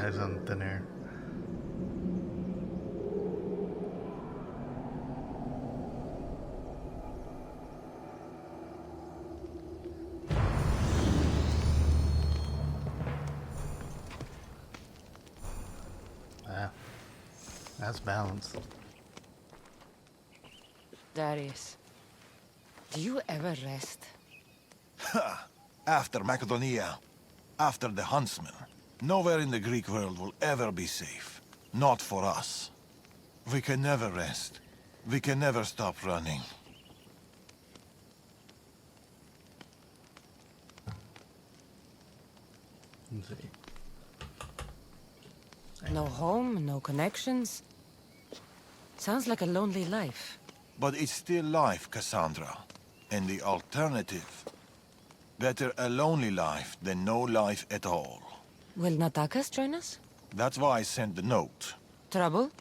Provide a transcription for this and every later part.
He's on thin air. That's balanced. Darius, do you ever rest? After Macedonia, after the Huntsman, nowhere in the Greek world will ever be safe. Not for us. We can never rest. We can never stop running. Let's see. No home, no connections. Sounds like a lonely life. But it's still life, Cassandra. And the alternative? Better a lonely life than no life at all. Will Natakas join us? That's why I sent the note. Trouble?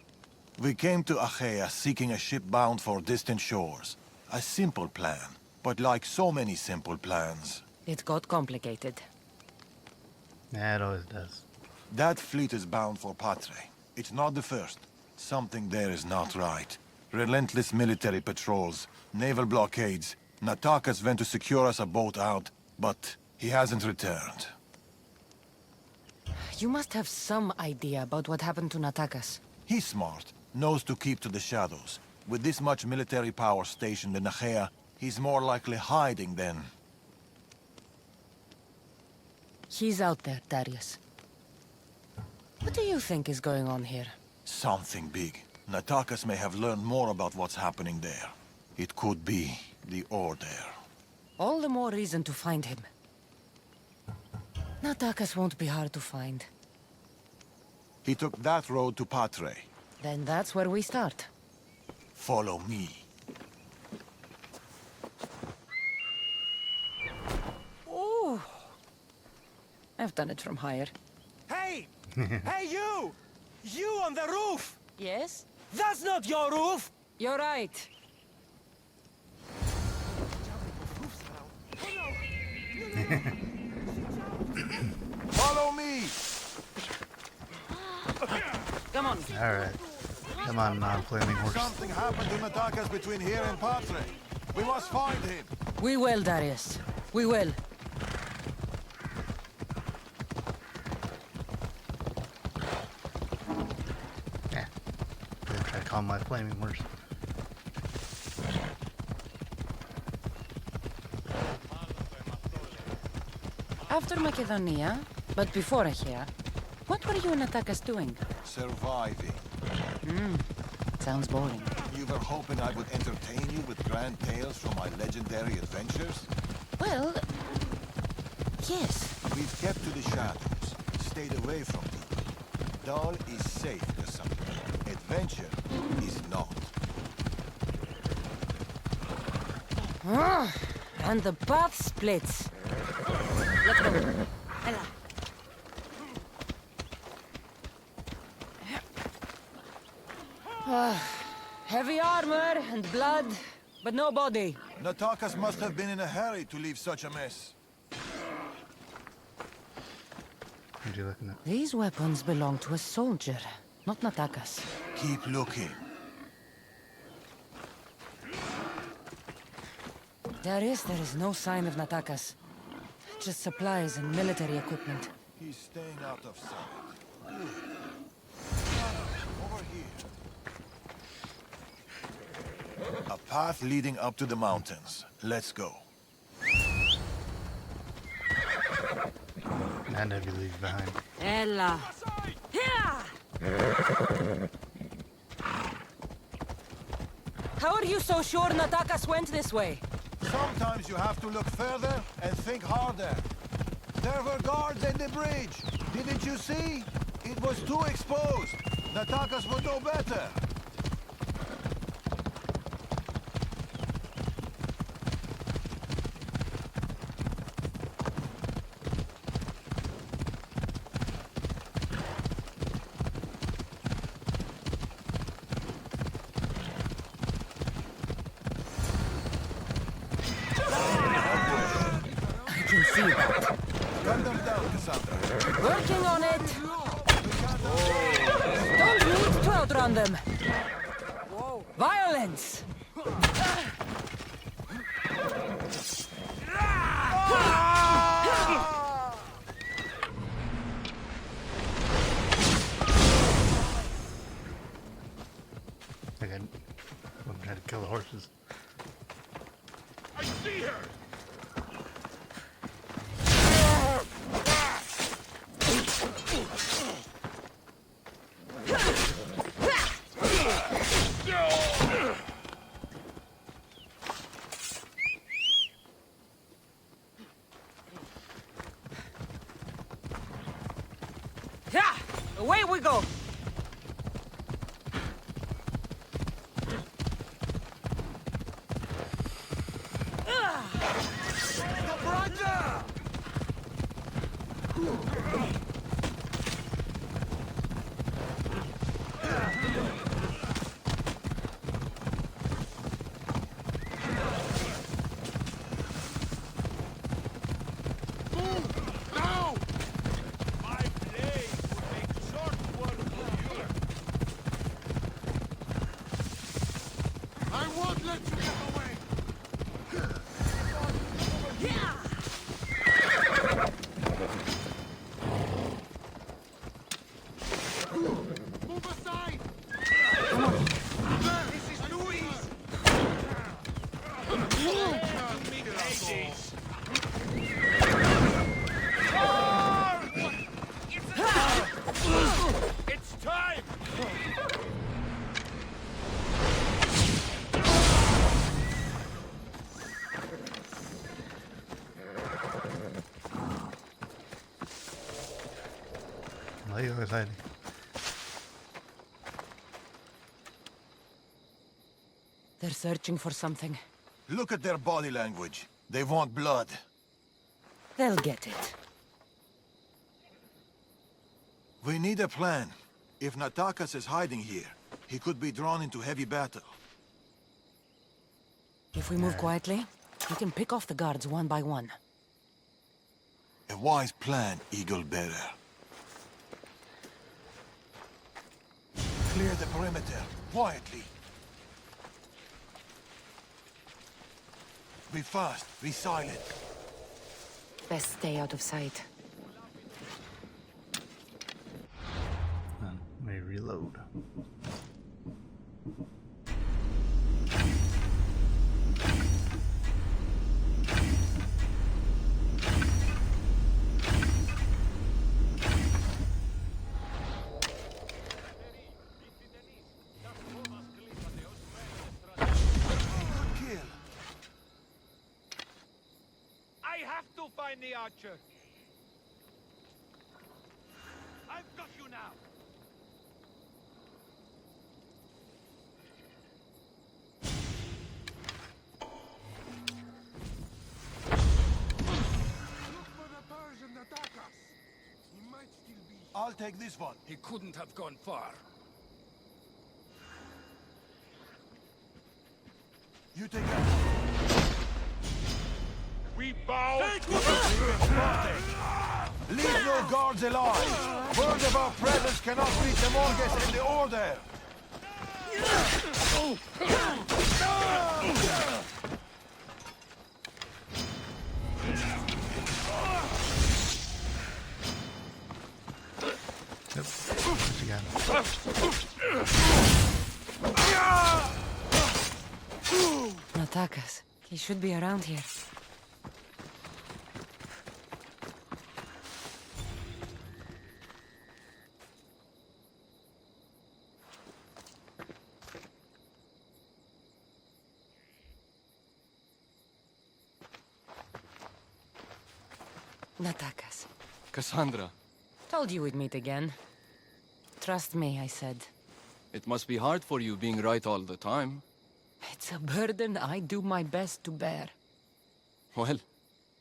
We came to Achaea seeking a ship bound for distant shores. A simple plan, but like so many simple plans. It got complicated. Yeah, it always does. That fleet is bound for Patre. It's not the first. Something there is not right. Relentless military patrols, naval blockades. Natakas went to secure us a boat out, but he hasn't returned. You must have some idea about what happened to Natakas. He's smart, knows to keep to the shadows. With this much military power stationed in Achaea, he's more likely hiding than... He's out there, Darius. What do you think is going on here? Something big. Natakas may have learned more about what's happening there. It could be the Order. All the more reason to find him. Natakas won't be hard to find. He took that road to Patre. Then that's where we start. Follow me. Ooh. I've done it from higher. Hey! Hey, you! You on the roof! Yes? That's not your roof! You're right. Follow me! Come on. Alright. Come on, non-flaming horse. Something happened to Natakas between here and Patre. We must find him. We will, Darius. We will. Yeah. I'm gonna try to calm my flaming horse. After Macedonia, but before Achaea, what were you and Natakas doing? Surviving. Sounds boring. You were hoping I would entertain you with grand tales from my legendary adventures? Well, yes. We've kept to the shadows, stayed away from people. Dahl is safe, Cassandra. Adventure is not. And the path splits. Let's go. Ella. Heavy armor and blood, but no body. Natakas must have been in a hurry to leave such a mess. What are you looking at? These weapons belong to a soldier, not Natakas. Keep looking. Darius, there is no sign of Natakas. Just supplies and military equipment. He's staying out of sight. Over here. A path leading up to the mountains. Let's go. And heavy leaves behind. Ella. Here! How are you so sure Natakas went this way? Sometimes you have to look further and think harder. There were guards in the bridge. Didn't you see? It was too exposed. Natakas would know better. I can see that. Gun them down, Cassandra. Working on it! Don't need to outrun them. Violence! Again, I'm trying to kill the horses. I see her! Yeah! Away we go! Now! My blade will make short work of you. I won't let you get away! Move aside! This is Louise! Ladies! It's time! Ahí va a salir. They're searching for something. Look at their body language. They want blood. They'll get it. We need a plan. If Natakas is hiding here, he could be drawn into heavy battle. If we move quietly, we can pick off the guards one by one. A wise plan, Eagle Bearer. Clear the perimeter, quietly. Be fast, be silent. Best stay out of sight. And we reload. Kill. I have to find the archer. I've got you now. Look for the Persian Natakas. He might still be. I'll take this one. He couldn't have gone far. You take that. We bow. Leave no guards alive. Word of our presence cannot reach the Morges in the Order. Yep. What you got? Natakas. He should be around here. Natakas. Cassandra, Told you we'd meet again. Trust me, I said. it must be hard for you being right all the time. It's a burden I do my best to bear. Well,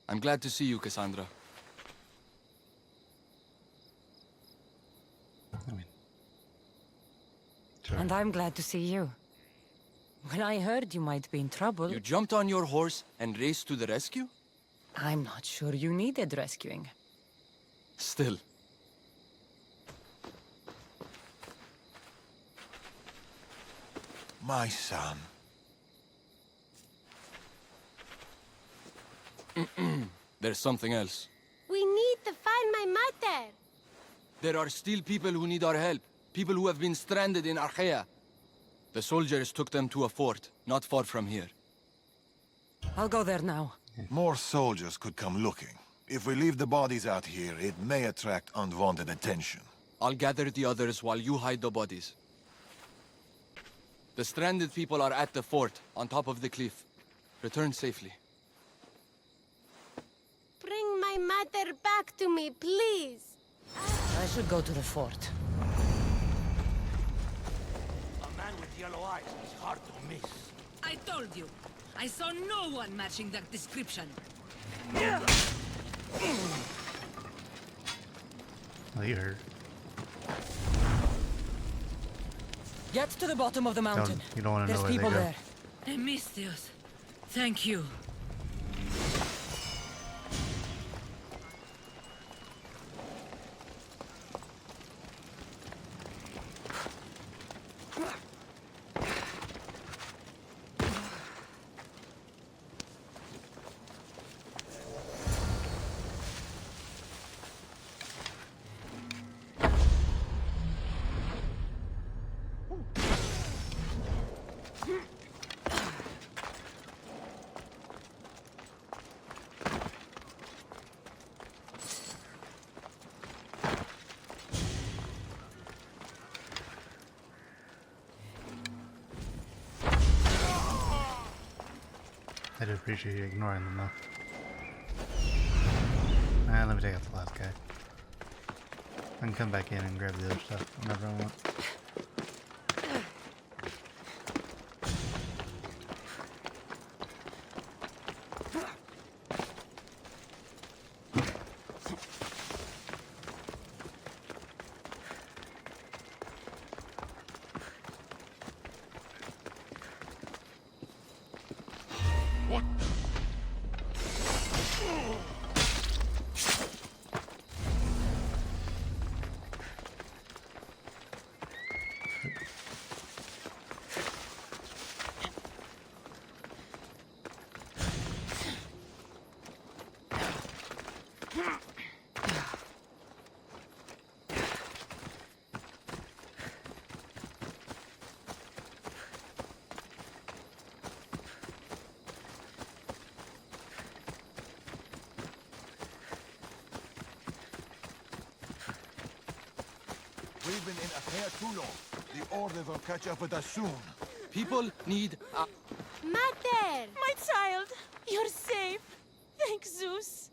I'm glad to see you, Cassandra. I mean, sure. And I'm glad to see you. When I heard you might be in trouble, You jumped on your horse and raced to the rescue? I'm not sure you needed rescuing. Still. My son. There's something else. We need to find my mother. There are still people who need our help. People who have been stranded in Archaea. The soldiers took them to a fort, not far from here. I'll go there now. More soldiers could come looking. If we leave the bodies out here, it may attract unwanted attention. I'll gather the others while you hide the bodies. The stranded people are at the fort, on top of the cliff. Return safely. Bring my mother back to me, please. I should go to the fort. A man with yellow eyes is hard to miss. I told you. I saw no one matching that description. Oh, you heard. Get to the bottom of the mountain. You don't want to know There's where they people go. there. Emistios. Thank you. I do appreciate you ignoring them though. Let me take out the last guy. I can come back in and grab the other stuff whenever I want. We've been in Archaea too long. The Order will catch up with us soon. People need a... Mother! My child, you're safe. Thank Zeus.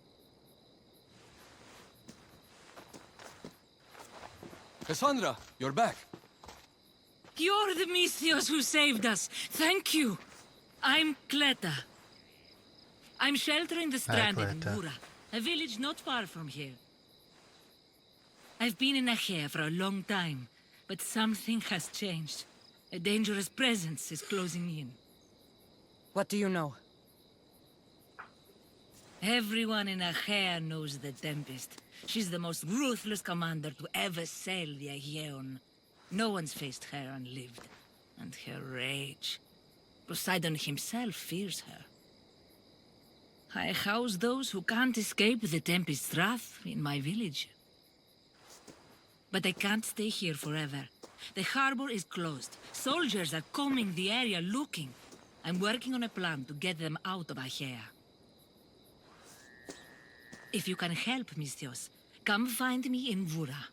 Cassandra, you're back. You're the Mystios who saved us. Thank you. I'm Cleta. I'm sheltering the stranded in Cleta. Bura, a village not far from here. I've been in Achaea for a long time, but something has changed. A dangerous presence is closing in. What do you know? Everyone in Achaea knows the Tempest. She's the most ruthless commander to ever sail the Aegean. No one's faced her and lived. And her rage. Poseidon himself fears her. I house those who can't escape the Tempest's wrath in my village. But I can't stay here forever. The harbor is closed. Soldiers are combing the area looking. I'm working on a plan to get them out of Achaea. If you can help, Mystios, come find me in Vura.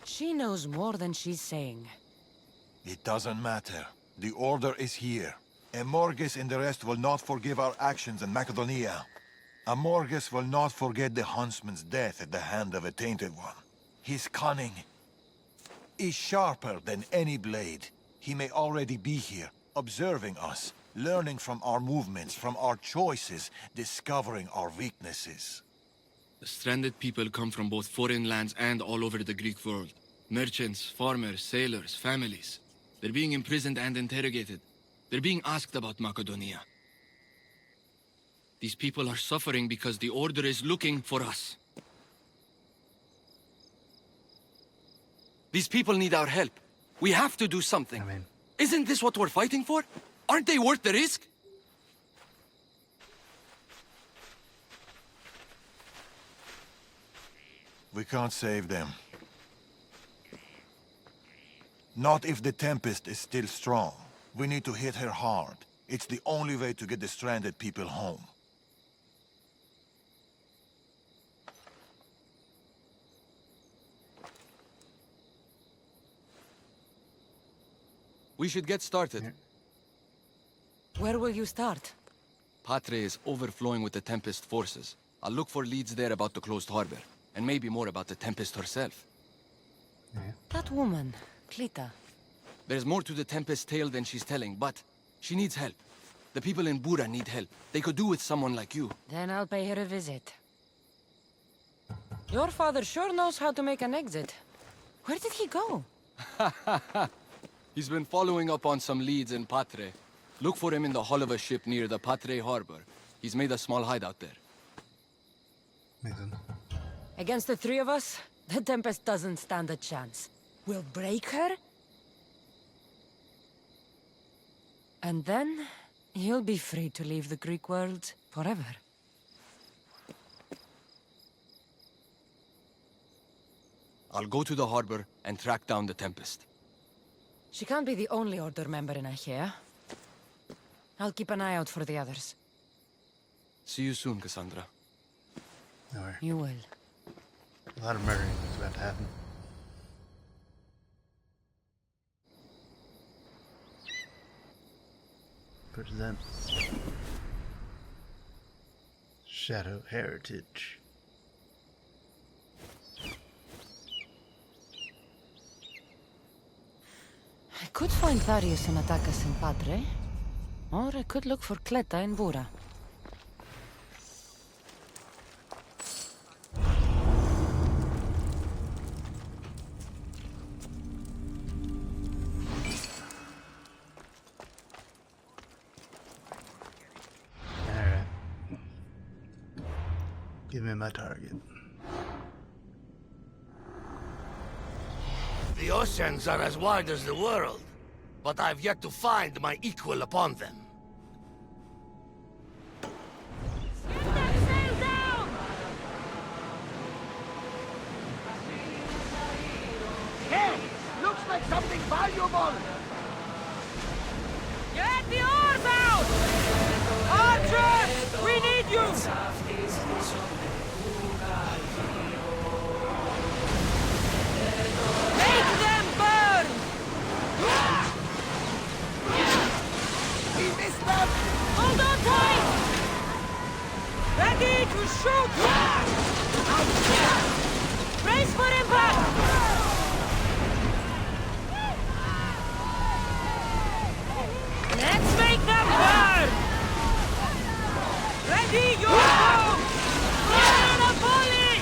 She knows more than she's saying. It doesn't matter. The Order is here. Amorges and the rest will not forgive our actions in Macedonia. Amorges will not forget the huntsman's death at the hand of a tainted one. His cunning is sharper than any blade. He may already be here, observing us, learning from our movements, from our choices, discovering our weaknesses. The stranded people come from both foreign lands and all over the Greek world. Merchants, farmers, sailors, families. They're being imprisoned and interrogated. They're being asked about Macedonia. These people are suffering because the Order is looking for us. These people need our help. We have to do something. I mean, Isn't this what we're fighting for? Aren't they worth the risk? We can't save them. Not if the Tempest is still strong. We need to hit her hard. It's the only way to get the stranded people home. We should get started. Where will you start? Patre is overflowing with the Tempest forces. I'll look for leads there about the closed harbor, and maybe more about the Tempest herself. That woman, Clita. There's more to the Tempest's tale than she's telling, but she needs help. The people in Bura need help. They could do with someone like you. Then I'll pay her a visit. Your father sure knows how to make an exit. Where did he go? He's been following up on some leads in Patre. Look for him in the hull of a ship near the Patre harbor. He's made a small hideout there. makes sense. Against the three of us, the Tempest doesn't stand a chance. We'll break her, and then you'll be free to leave the Greek world forever. I'll go to the harbor and track down the Tempest. She can't be the only Order member in Achaea. I'll keep an eye out for the others. See you soon, Cassandra. No worry. You will. A lot of murdering is about to happen. Presents Shadow Heritage. I could find Tharius and attack us in Patre, or I could look for Cleta in Bura. Alright. Give me my target. The oceans are as wide as the world, but I've yet to find my equal upon them. Hey! Looks like something valuable! Get the oars out! Archers! We need you! Make them burn! We missed them! Hold on tight! Ready to shoot! Brace for impact! Let's make them burn! Ready, your bow! Fire on a volley!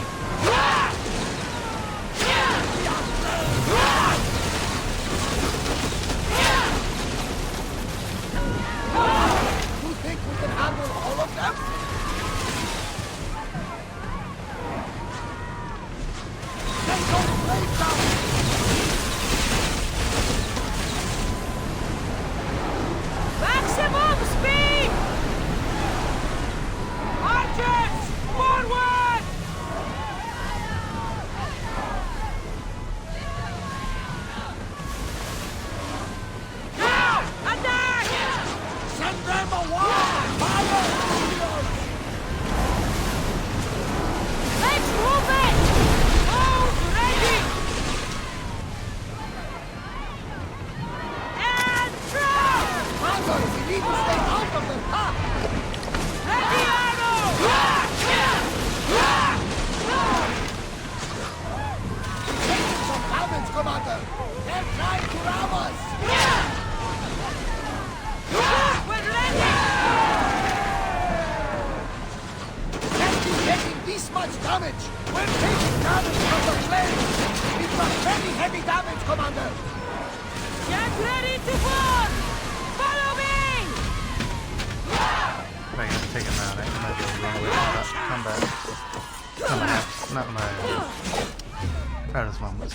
You think we can handle all of them? Take those blades out! Maximum speed! Archers, forward! Now, attack! Send them a wall! Fire! Let's move it! Hold ready! And throw! Father, we need to stay out of their path! Ready, arrow! Taking some damage, Commander! They're trying to ram us! We're ready! Can't be taking this much damage! We're taking damage from the flames! It's a very heavy damage, Commander! Get ready to board! Follow me! If I can take him out, I might be able to run away from combat. Coming out. Not my proudest moments.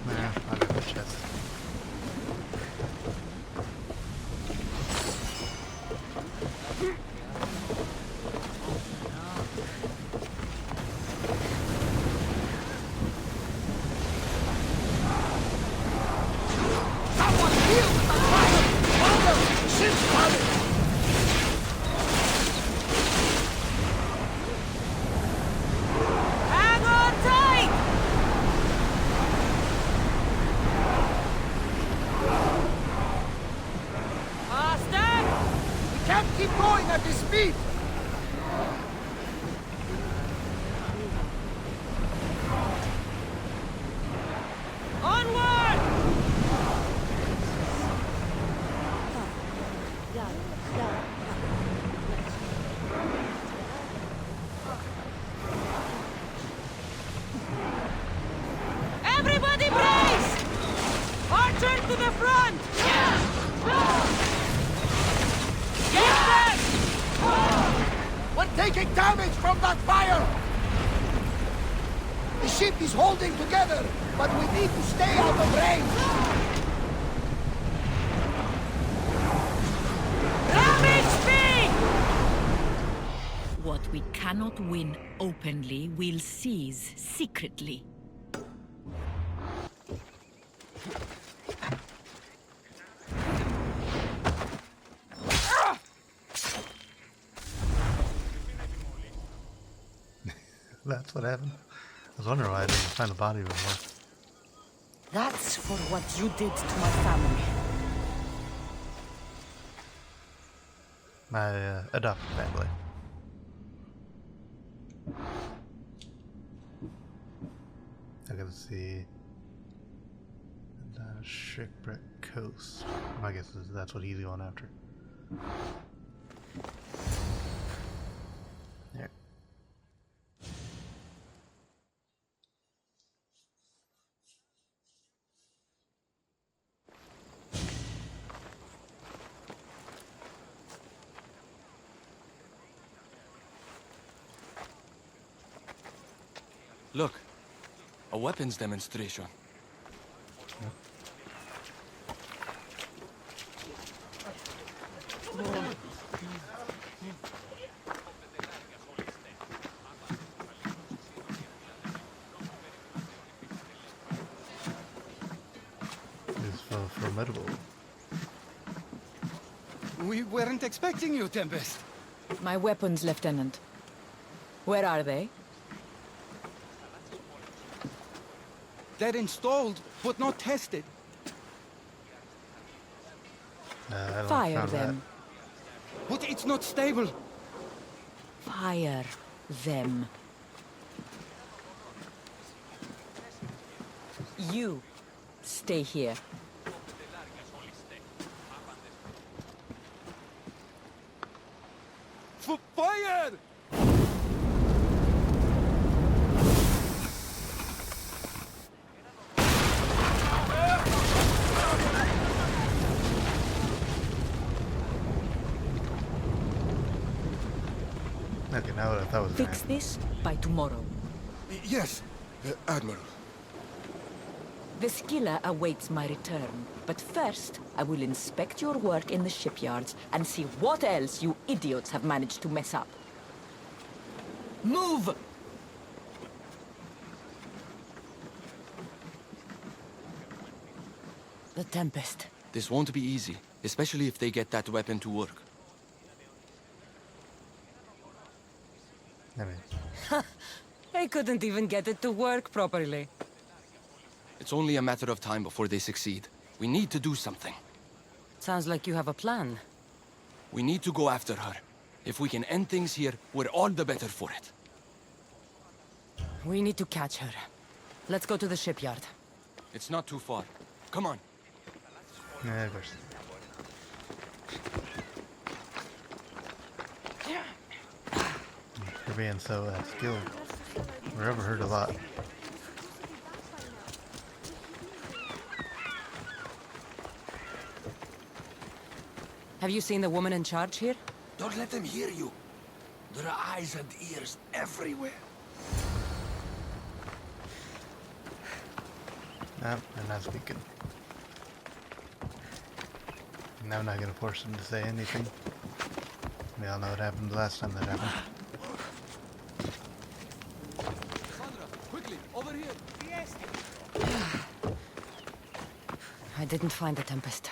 Nah, I got the chest. Someone deal with the fire! Commander, ship's coming! Hang on tight! Faster! We can't keep going at this speed! Onward! Everybody brace! Archer to the front! Get them! We're taking damage from that fire! The ship is holding together, but we need to stay out of range! Damage speed! What we cannot win openly, we'll seize secretly. That's what happened. I was wondering why I didn't find the body before. That's for what you did to my family. My adopted family. I gotta see the shipwreck coast. My guess is that's what he's going after. Yeah. Look, a weapons demonstration. It's formidable. We weren't expecting you, Tempest. My weapons, Lieutenant. Where are they? They're installed, but not tested. I don't Fire found them. But it's not stable. Fire them. You stay here. Fire! Okay, now what I thought was gonna Fix happen. this by tomorrow. Yes, Admiral. The skiller awaits my return. But first, I will inspect your work in the shipyards and see what else you idiots have managed to mess up. Move! The Tempest. This won't be easy, especially if they get that weapon to work. I mean, They couldn't even get it to work properly. It's only a matter of time before they succeed. We need to do something. Sounds like you have a plan. We need to go after her. If we can end things here, we're all the better for it. We need to catch her. Let's go to the shipyard. It's not too far. Come on. Yeah, of course. For being so skilled. We've ever heard a lot. Have you seen the woman in charge here? Don't let them hear you. There are eyes and ears everywhere. No, I'm not speaking. And I'm not gonna force him to say anything. We all know what happened the last time that happened. Sandra, quickly, over here. I didn't find the Tempest.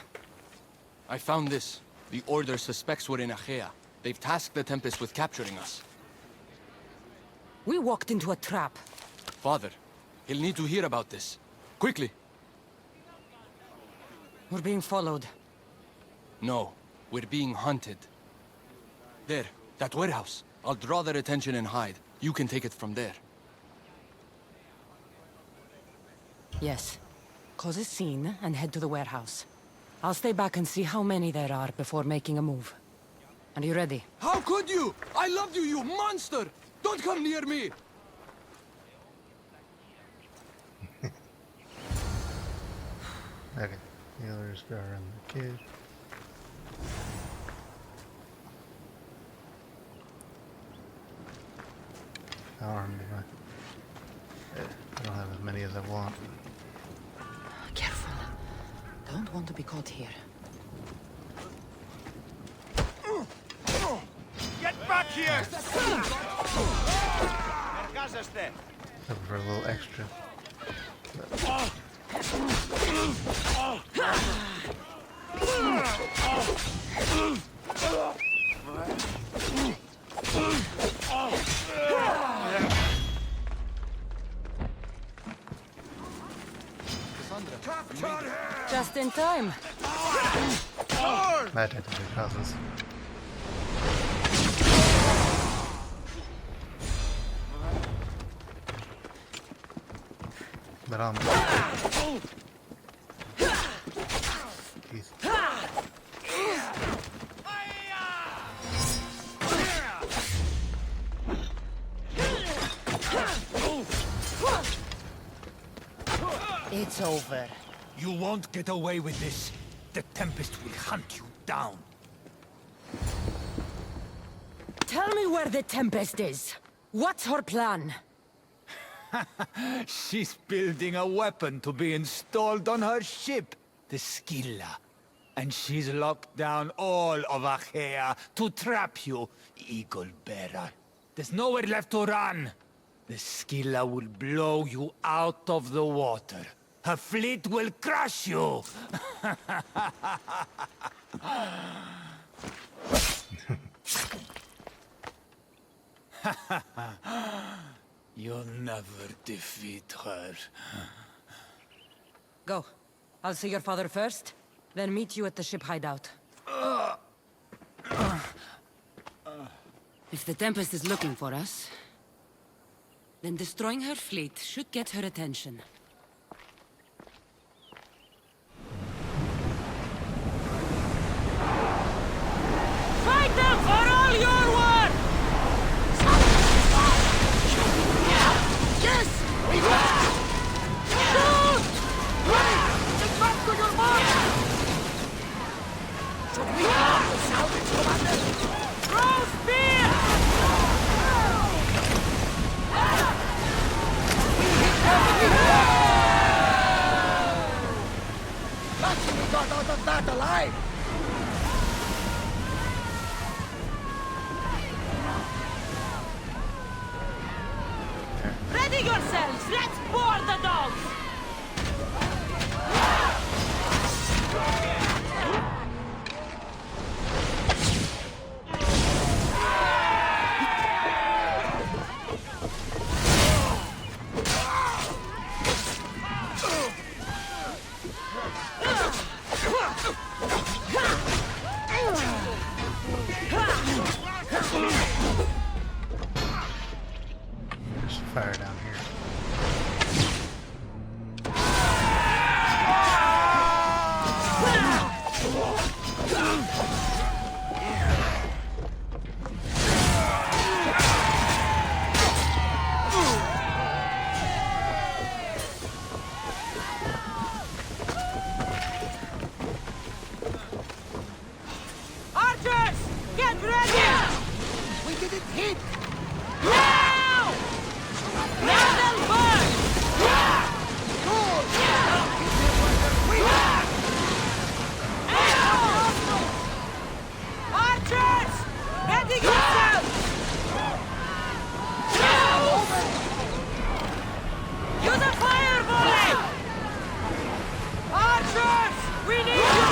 I found this. The Order suspects we're in Achaea. They've tasked the Tempest with capturing us. We walked into a trap. Father, he'll need to hear about this. Quickly! We're being followed. No, we're being hunted. There, that warehouse. I'll draw their attention and hide. You can take it from there. Yes. Cause a scene and head to the warehouse. I'll stay back and see how many there are before making a move. Are you ready? How could you? I loved you, you monster! Don't come near me! Okay. Healers, Scar, and the kid. How armed am I? I don't have as many as I want. Careful. Don't want to be caught here. Get back here! Looking for a little extra. Just in time. That technically causes. But Jeez. It's over. You won't get away with this. The Tempest will hunt you down. Tell me where the Tempest is. What's her plan? She's building a weapon to be installed on her ship, the Scylla. And she's locked down all of Achaea to trap you, Eagle Bearer. There's nowhere left to run. The Scylla will blow you out of the water. Her fleet will crush you! You'll never defeat her. Go. I'll see your father first, then meet you at the ship hideout. If the Tempest is looking for us, then destroying her fleet should get her attention. Fight them for all you're worth! Yes! We will! Shoot! Get back to your mark! Should we have the salvage, Commander? Throw spear! Lucky we got out of that alive! Ready yourselves! Let's board the dogs! There's fire down here. Archers! Get ready! We didn't hit! Now! Now they'll burn! Archers! Ready yourselves! Use a fire volley! Archers! We need you!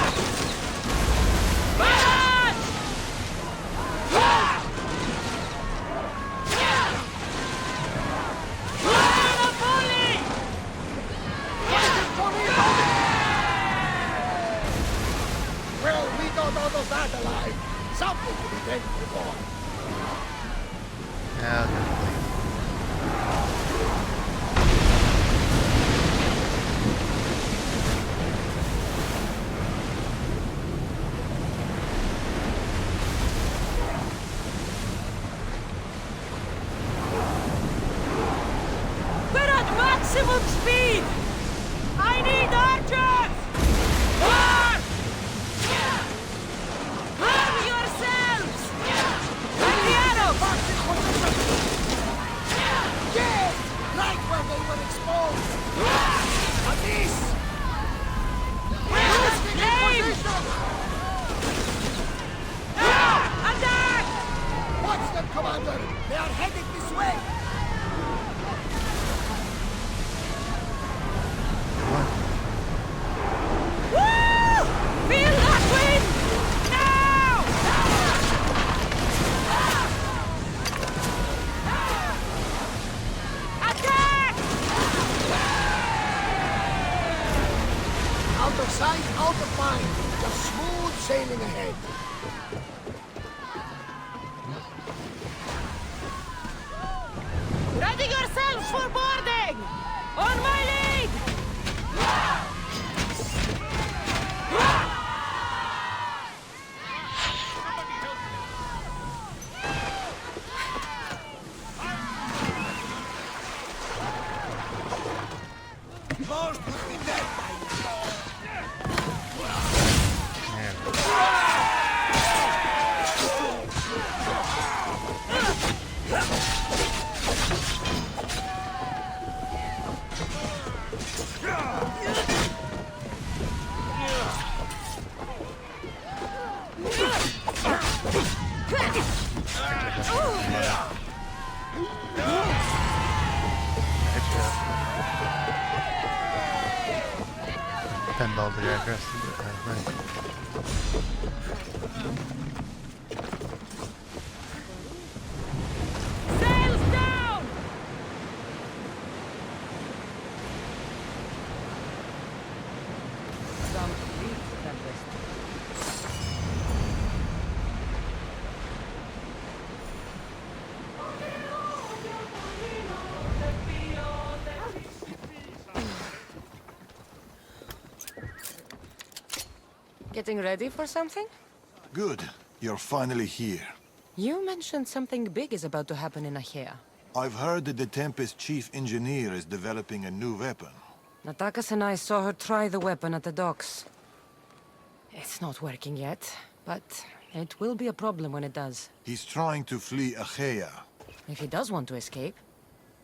Barrage! Fire a volley! Well, we got out of that alive. Something to be thankful for. Yeah, I'll just leave. We're at maximum speed! I need archers! Arm! Arm yourselves! And the arrows! Yes! Right where they were exposed! At this! Aim! Attack! Watch them, Commander! They are headed this way! Woo! Feel that wind! Now! Attack! Out of sight, out of mind. Just smooth sailing ahead. Ready yourselves for boarding! On my lead! Most would be dead by now. Pinned all the addresses. Right. Sails down! Some fleet tempest. Getting ready for something? Good. You're finally here. You mentioned something big is about to happen in Achaea. I've heard that the Tempest chief engineer is developing a new weapon. Natakas and I saw her try the weapon at the docks. It's not working yet, but it will be a problem when it does. He's trying to flee Achaea. If he does want to escape,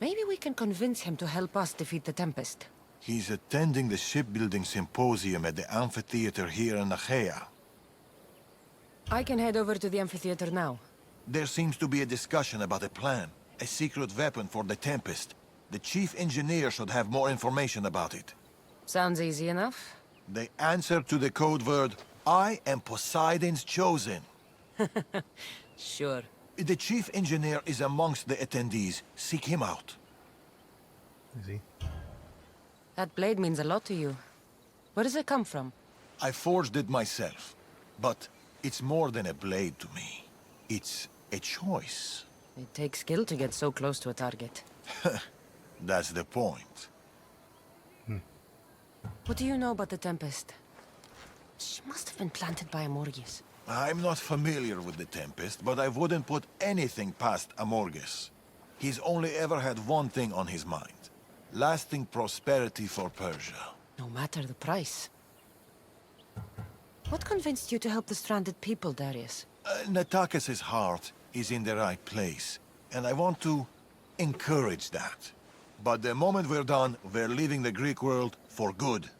maybe we can convince him to help us defeat the Tempest. He's attending the shipbuilding symposium at the amphitheater here in Achaea. I can head over to the amphitheater now. There seems to be a discussion about a plan. A secret weapon for the Tempest. The chief engineer should have more information about it. Sounds easy enough. The answer to the code word, I am Poseidon's chosen. Sure. The chief engineer is amongst the attendees. Seek him out. Is he? That blade means a lot to you. Where does it come from? I forged it myself. But it's more than a blade to me. It's a choice. It takes skill to get so close to a target. That's the point. What do you know about the Tempest? She must have been planted by Amorges. I'm not familiar with the Tempest, but I wouldn't put anything past Amorges. He's only ever had one thing on his mind. Lasting prosperity for Persia. No matter the price. What convinced you to help the stranded people, Darius? Natakis' heart is in the right place, and I want to encourage that. But the moment we're done, we're leaving the Greek world for good.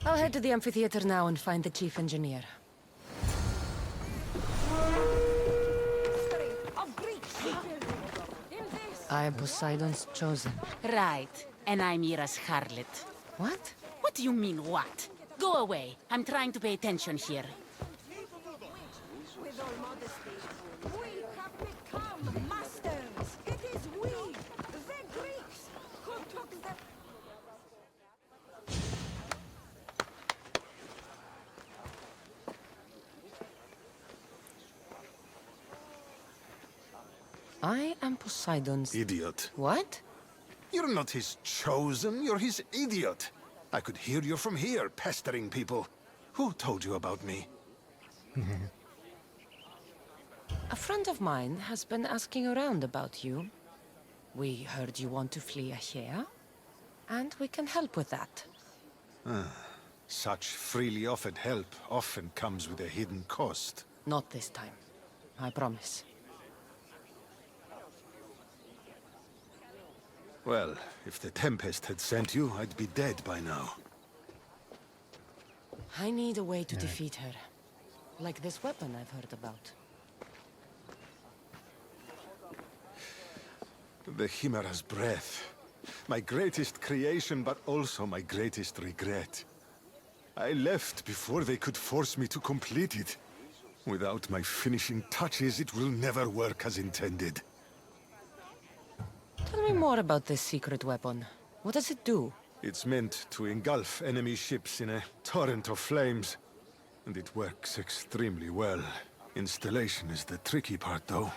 I'll head to the amphitheater now and find the chief engineer. I am Poseidon's chosen. Right. And I'm Mira's harlot. What? What do you mean, what? Go away. I'm trying to pay attention here. With all modesty, we have become masters. It is we, the Greeks, who took the... I am Poseidon's... Idiot. What? You're not his chosen, you're his idiot. I could hear you from here, pestering people. Who told you about me? A friend of mine has been asking around about you. We heard you want to flee Achaea, and we can help with that. Such freely offered help often comes with a hidden cost. Not this time. I promise. Well, if the Tempest had sent you, I'd be dead by now. I need a way to defeat her. Like this weapon I've heard about. The Chimera's breath. My greatest creation, but also my greatest regret. I left before they could force me to complete it. Without my finishing touches, it will never work as intended. Tell me more about this secret weapon. What does it do? It's meant to engulf enemy ships in a torrent of flames. And it works extremely well. Installation is the tricky part, though.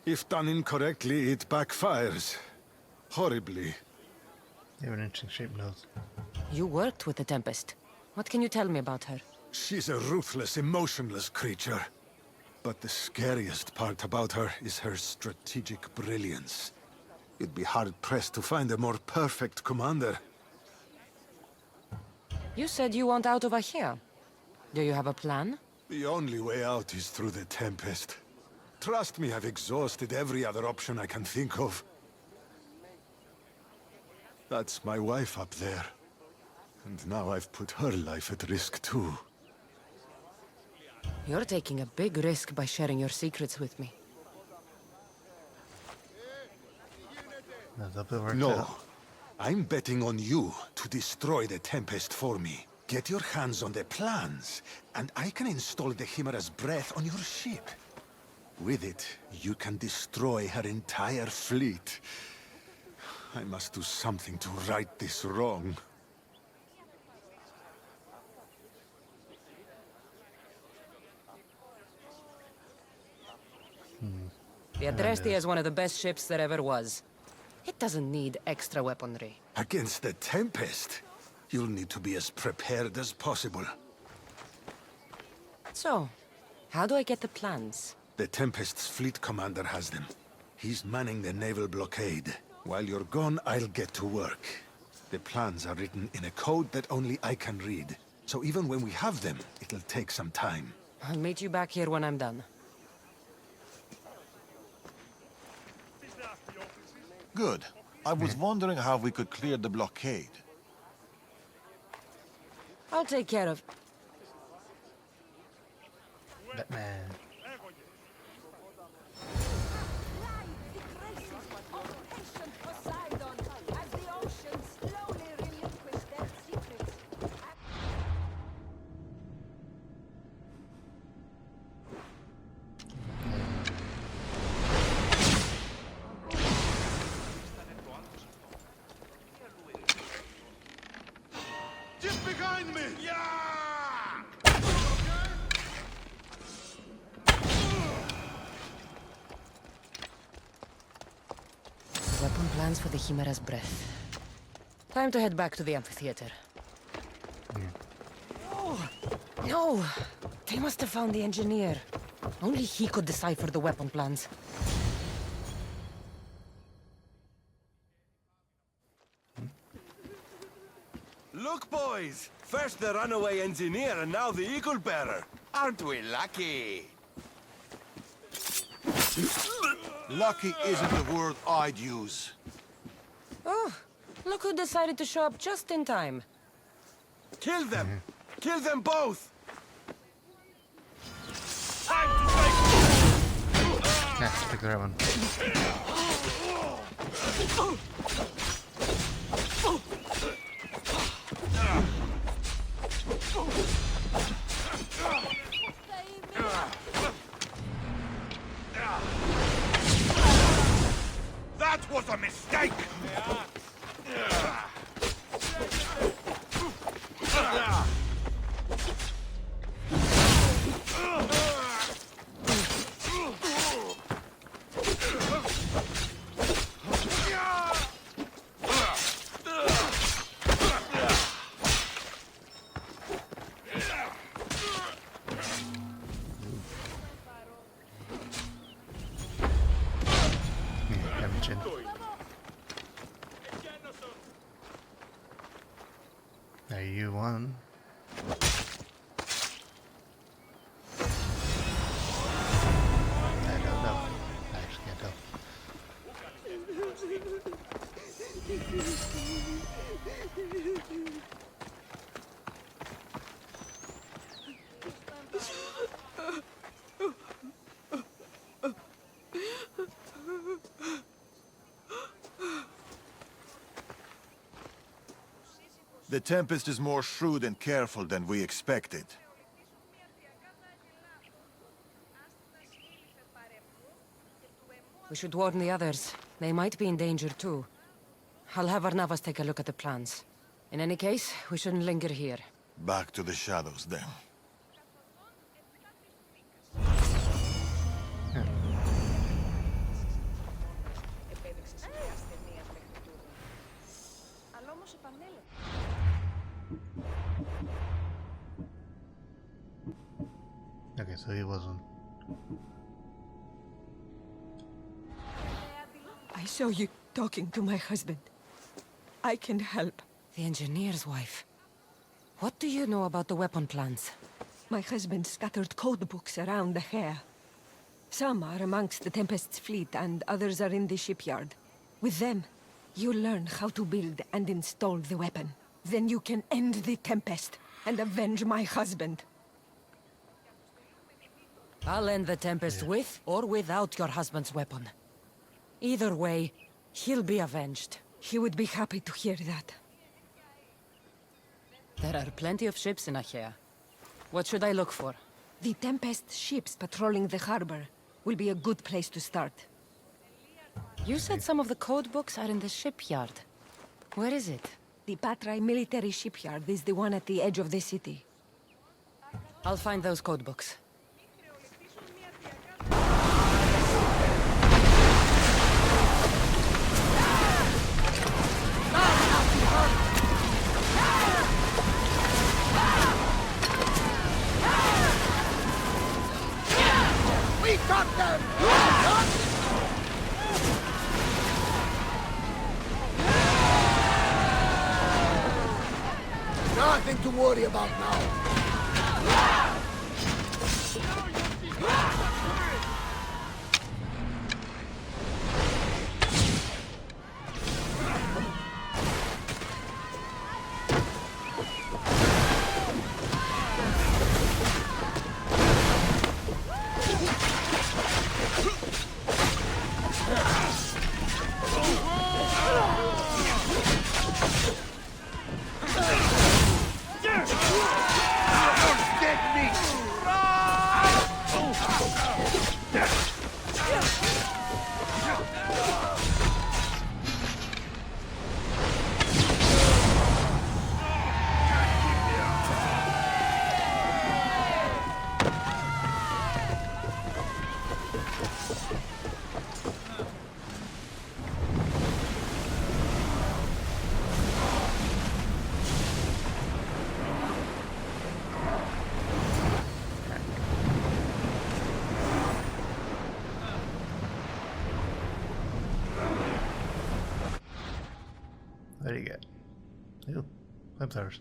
If done incorrectly, it backfires. Horribly. You have an interesting shaped nose. You worked with the Tempest. What can you tell me about her? She's a ruthless, emotionless creature. But the scariest part about her is her strategic brilliance. You'd be hard-pressed to find a more perfect commander. You said you want out of Achaea. Do you have a plan? The only way out is through the Tempest. Trust me, I've exhausted every other option I can think of. That's my wife up there. And now I've put her life at risk too. You're taking a big risk by sharing your secrets with me. No. I'm betting on you to destroy the Tempest for me. Get your hands on the plans, and I can install the Chimera's breath on your ship. With it, you can destroy her entire fleet. I must do something to right this wrong. The Adresti is one of the best ships there ever was. It doesn't need extra weaponry. Against the Tempest, you'll need to be as prepared as possible. So, how do I get the plans? The Tempest's fleet commander has them. He's manning the naval blockade. While you're gone, I'll get to work. The plans are written in a code that only I can read. So even when we have them, it'll take some time. I'll meet you back here when I'm done. Good. I was wondering how we could clear the blockade. I'll take care of... Batman. Just behind me! Weapon plans for the Chimera's breath. Time to head back to the amphitheater. Oh, no! They must have found the engineer. Only he could decipher the weapon plans. Look, boys! First the runaway engineer and now the eagle bearer. Aren't we lucky? Lucky isn't the word I'd use. Oh, look who decided to show up just in time. Kill them! Kill them both! Let's pick the right one. That was a mistake! There you won. I don't know. I actually can't tell. The Tempest is more shrewd and careful than we expected. We should warn the others. They might be in danger too. I'll have Arnavas take a look at the plans. In any case, we shouldn't linger here. Back to the shadows then. Okay, so he wasn't. I saw you talking to my husband. I can help. The engineer's wife. What do you know about the weapon plans? My husband scattered code books around the hair. Some are amongst the Tempest's fleet, and others are in the shipyard. With them, you learn how to build and install the weapon. Then you can end the Tempest and avenge my husband. I'll end the Tempest with or without your husband's weapon. Either way, he'll be avenged. He would be happy to hear that. There are plenty of ships in Achaea. What should I look for? The Tempest ships patrolling the harbor will be a good place to start. You said some of the code books are in the shipyard. Where is it? The Patrai military shipyard is the one at the edge of the city. I'll find those code books. We got them! Nothing to worry about now. flamethrowers.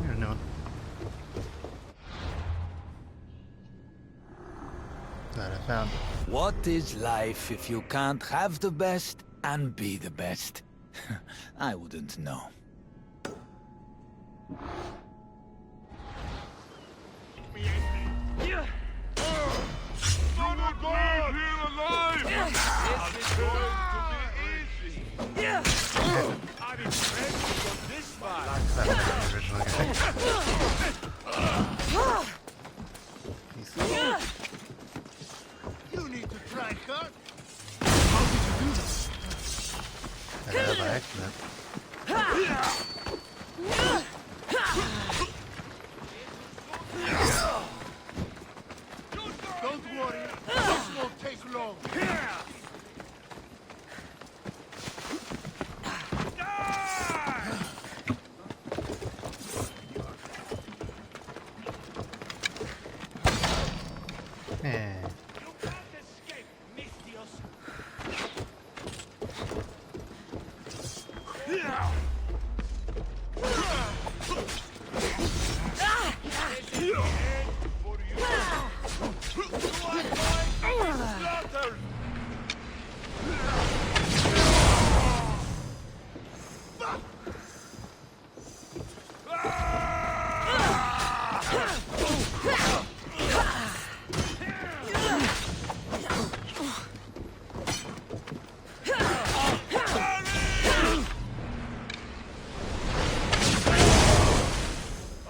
Here's a new one. That I found. What is life if you can't have the best and be the best? I wouldn't know. You need to try hard. I got it by accident. Don't worry, this won't take long. Eh.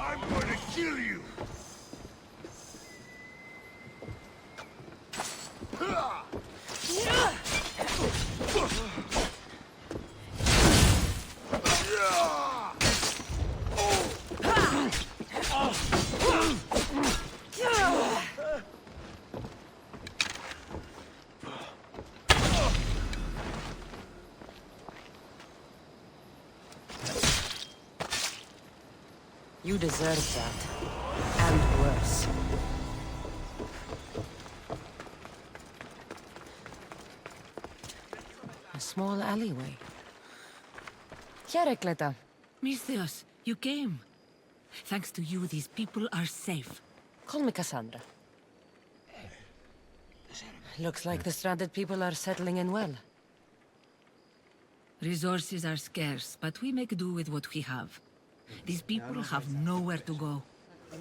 I'm gonna kill you. You deserve that. And worse. A small alleyway. Herekleta. Misthios, you came. Thanks to you, these people are safe. Call me Cassandra. Looks like the stranded people are settling in well. Resources are scarce, but we make do with what we have. These people have nowhere to go.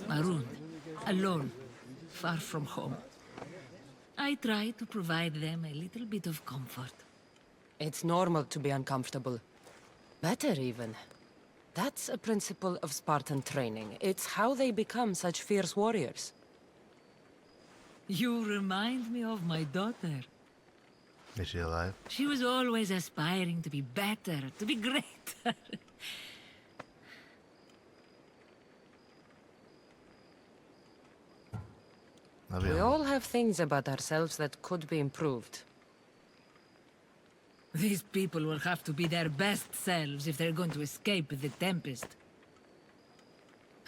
Marooned, alone, far from home. I try to provide them a little bit of comfort. It's normal to be uncomfortable. Better even. That's a principle of Spartan training. It's how they become such fierce warriors. You remind me of my daughter. Is she alive? She was always aspiring to be better, to be greater. We all have things about ourselves that could be improved. These people will have to be their best selves if they're going to escape the Tempest.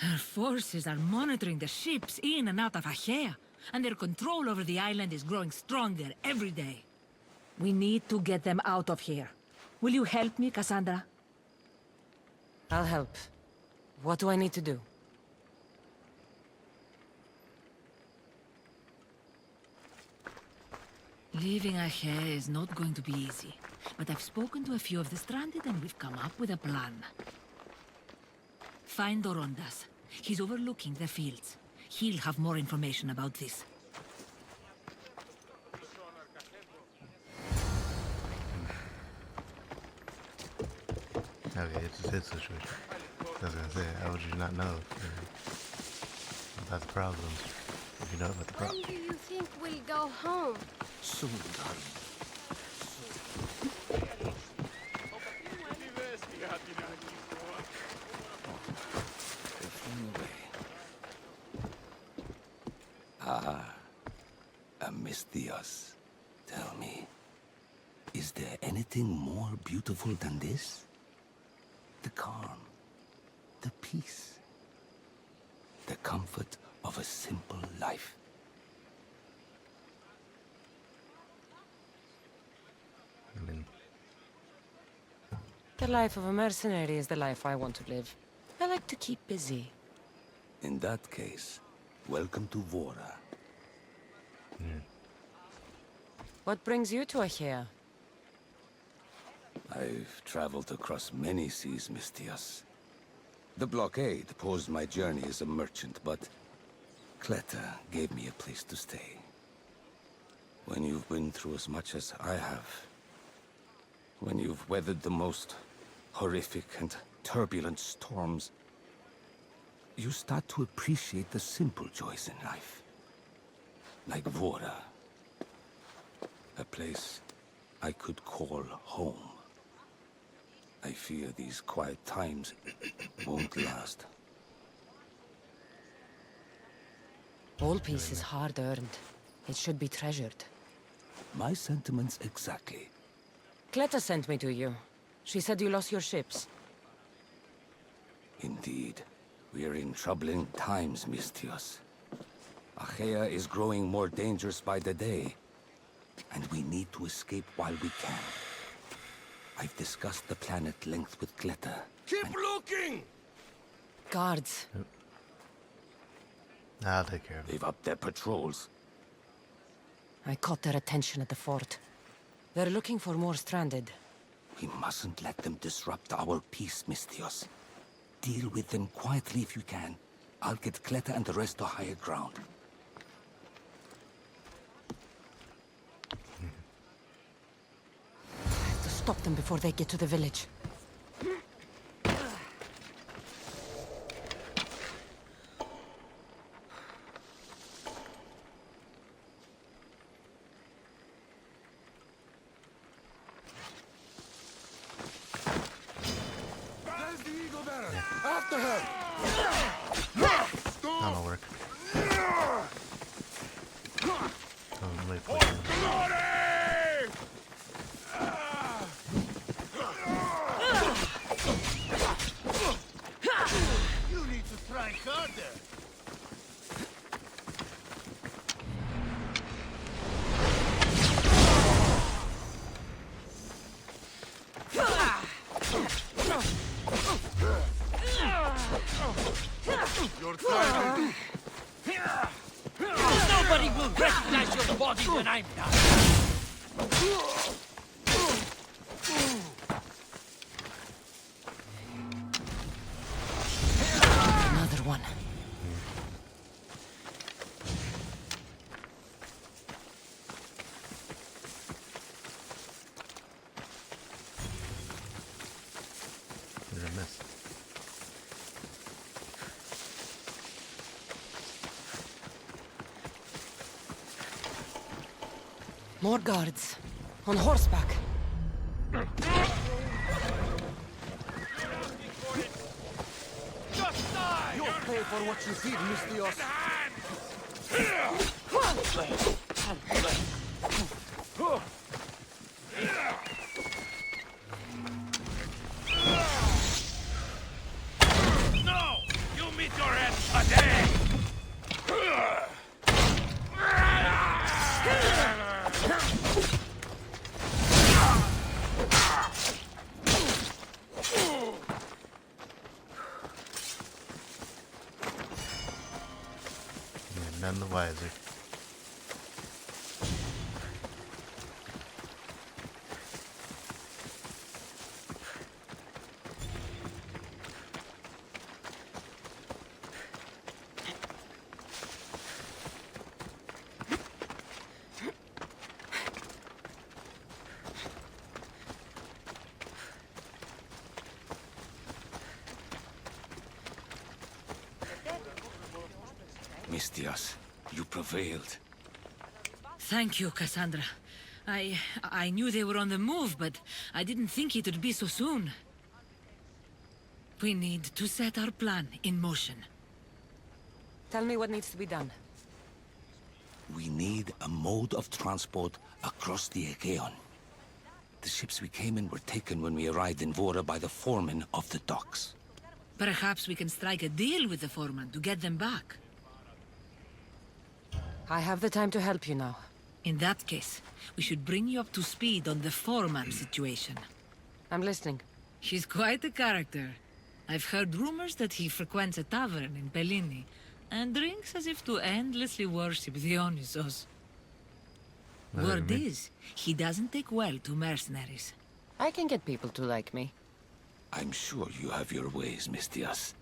Our forces are monitoring the ships in and out of Achaea, and their control over the island is growing stronger every day. We need to get them out of here. Will you help me, Cassandra? I'll help. What do I need to do? Leaving Achaea is not going to be easy, but I've spoken to a few of the stranded and we've come up with a plan. Find Dorondas. He's overlooking the fields. He'll have more information about this. Okay, it's a hit situation. I was gonna say, how would you not know about the problems if you know about the When problem? do you think we'll go home? Soon, darling. Misthios, tell me, is there anything more beautiful than this? The calm, the peace, the comfort of a simple life. The life of a mercenary is the life I want to live. I like to keep busy. In that case, welcome to Vora. What brings you to Achaea? I've traveled across many seas, Mistios. The blockade posed my journey as a merchant, but Cleta gave me a place to stay. When you've been through as much as I have, when you've weathered the most horrific and turbulent storms, you start to appreciate the simple joys in life. Like Vora. A place I could call home. I fear these quiet times won't last. All peace is hard-earned. It should be treasured. My sentiments exactly. Cleta sent me to you. She said you lost your ships. Indeed. We are in troubling times, Mistios. Achaea is growing more dangerous by the day, and we need to escape while we can. I've discussed the plan at length with Cleta. Keep looking! Guards. I'll take care of it. They've upped their patrols. I caught their attention at the fort. They're looking for more stranded. We mustn't let them disrupt our peace, Mistios. Deal with them quietly if you can. I'll get Cleta and the rest to higher ground. I have to stop them before they get to the village. After her! That'll work. Totally pushing. You need to try harder. Your time. Nobody will recognize your body when I'm done. Another one. There's a miss. More guards. On horseback. You'll pay for what you did, Mistios. No! You meet your end today! You're none the wiser. Mistios, you prevailed. Thank you, Cassandra. I knew they were on the move, but I didn't think it would be so soon. We need to set our plan in motion. Tell me what needs to be done. We need a mode of transport across the Aegean. The ships we came in were taken when we arrived in Vora by the foreman of the docks. Perhaps we can strike a deal with the foreman to get them back. I have the time to help you now. In that case, we should bring you up to speed on the foreman situation. I'm listening. She's quite a character. I've heard rumors that he frequents a tavern in Bellini, and drinks as if to endlessly worship Dionysos. Word is, he doesn't take well to mercenaries. I can get people to like me. I'm sure you have your ways, Mistias.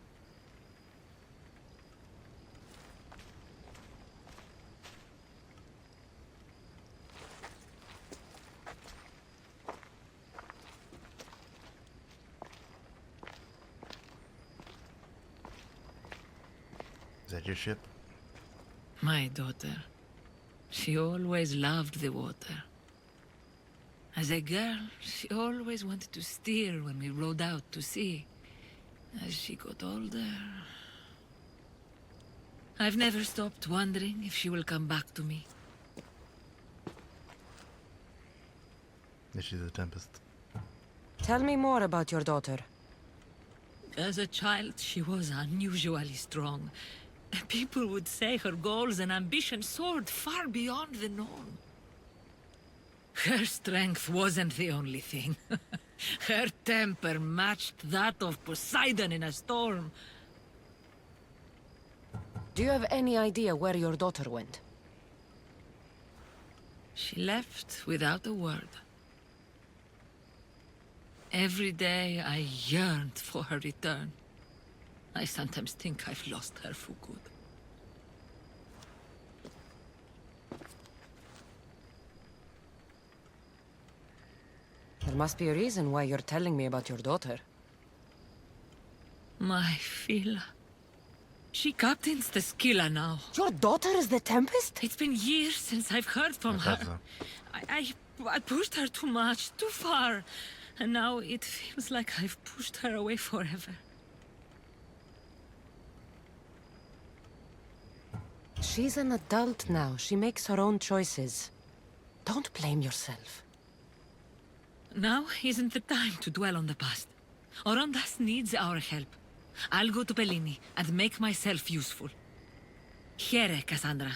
Is that your ship? My daughter. She always loved the water. As a girl, she always wanted to steer when we rowed out to sea. As she got older... I've never stopped wondering if she will come back to me. Is she the Tempest? Tell me more about your daughter. As a child, she was unusually strong. People would say her goals and ambitions soared far beyond the norm. Her strength wasn't the only thing. Her temper matched that of Poseidon in a storm. Do you have any idea where your daughter went? She left without a word. Every day I yearned for her return. I sometimes think I've lost her for good. There must be a reason why you're telling me about your daughter. My Fila. She captains the Scylla now. Your daughter is the Tempest? It's been years since I've heard from her. I pushed her too much, too far. And now it feels like I've pushed her away forever. She's an adult now. She makes her own choices. Don't blame yourself. Now isn't the time to dwell on the past. Orondas needs our help. I'll go to Bellini and make myself useful. Here, Cassandra.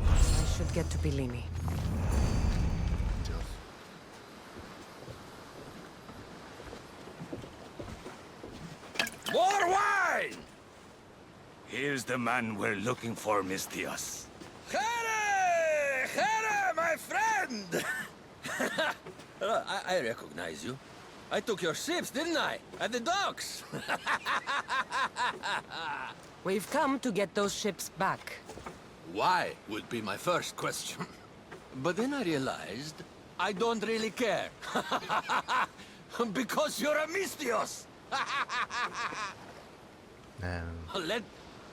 I should get to Bellini. More wine! Here's the man we're looking for, Mistias. Here! Here, my friend! I recognize you. I took your ships, didn't I? At the docks! We've come to get those ships back. Why would be my first question. But then I realized I don't really care. Because you're a Mistios! Let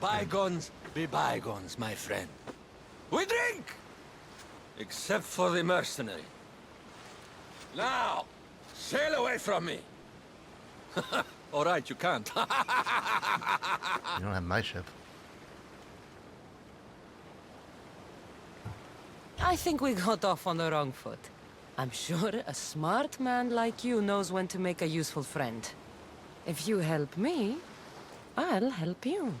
bygones be bygones, my friend. We drink! Except for the mercenary. Now, sail away from me! All right, you can't. You don't have my ship. I think we got off on the wrong foot. I'm sure a smart man like you knows when to make a useful friend. If you help me, I'll help you.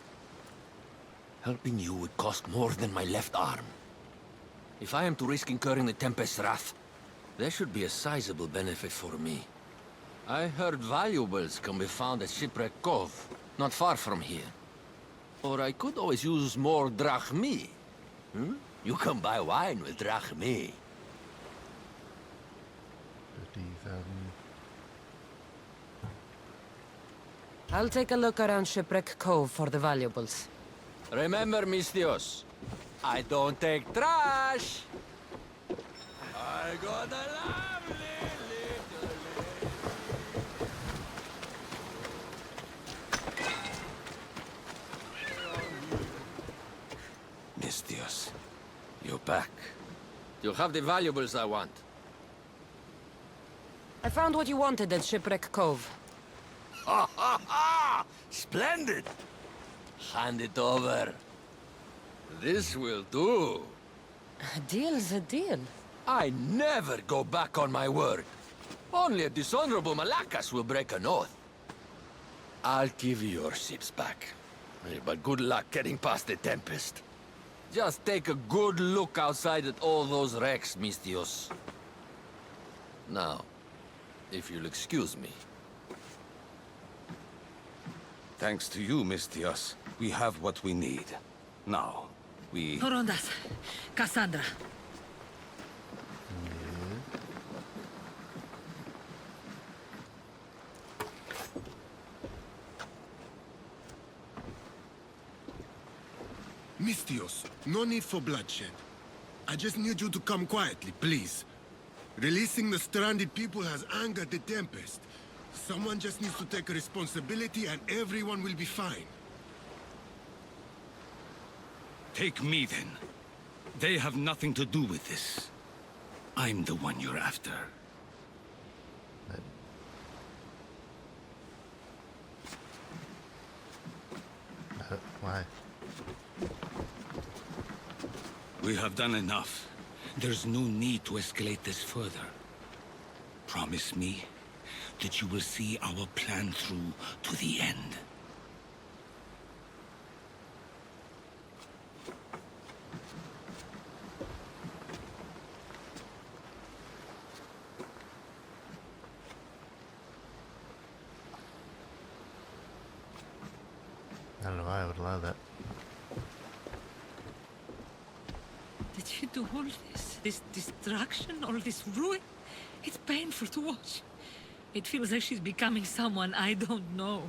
Helping you would cost more than my left arm. If I am to risk incurring the Tempest's wrath, there should be a sizable benefit for me. I heard valuables can be found at Shipwreck Cove, not far from here. Or I could always use more drachmi. Hmm? You can buy wine with drachmi. 50,000. I'll take a look around Shipwreck Cove for the valuables. Remember, Mistios, I don't take trash! I got a lovely little Mistias, you're back. You have the valuables I want. I found what you wanted at Shipwreck Cove. Ha ha ha! Splendid! Hand it over. This will do. A deal's a deal. I never go back on my word. Only a dishonorable Malakas will break an oath. I'll give you your ships back. But good luck getting past the Tempest. Just take a good look outside at all those wrecks, Mistios. Now, if you'll excuse me. Thanks to you, Mistios, we have what we need. Now, we... Horondas, Cassandra. Mistios, no need for bloodshed. I just need you to come quietly, please. Releasing the stranded people has angered the Tempest. Someone just needs to take responsibility and everyone will be fine. Take me, then. They have nothing to do with this. I'm the one you're after. Why? We have done enough. There's no need to escalate this further. Promise me that you will see our plan through to the end. I don't know why I would allow that. Did you do all this? This destruction, all this ruin? It's painful to watch. It feels like she's becoming someone I don't know.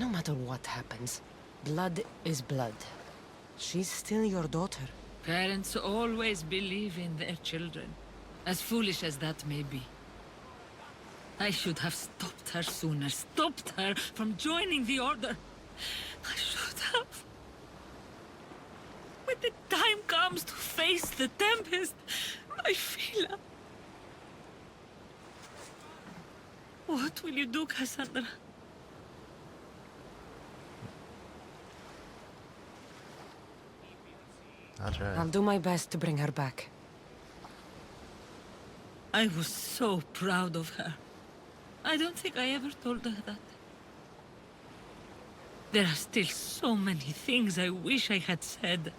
No matter what happens, blood is blood. She's still your daughter. Parents always believe in their children, as foolish as that may be. I should have stopped her sooner, stopped her from joining the Order. I should have. When the time comes to face the Tempest, my Fila. What will you do, Cassandra? I'll try. I'll do my best to bring her back. I was so proud of her. I don't think I ever told her that. There are still so many things I wish I had said.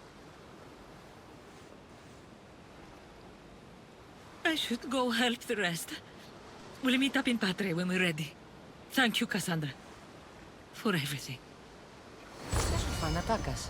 I should go help the rest. We'll meet up in Patre when we're ready. Thank you, Cassandra, for everything. Fanatakas.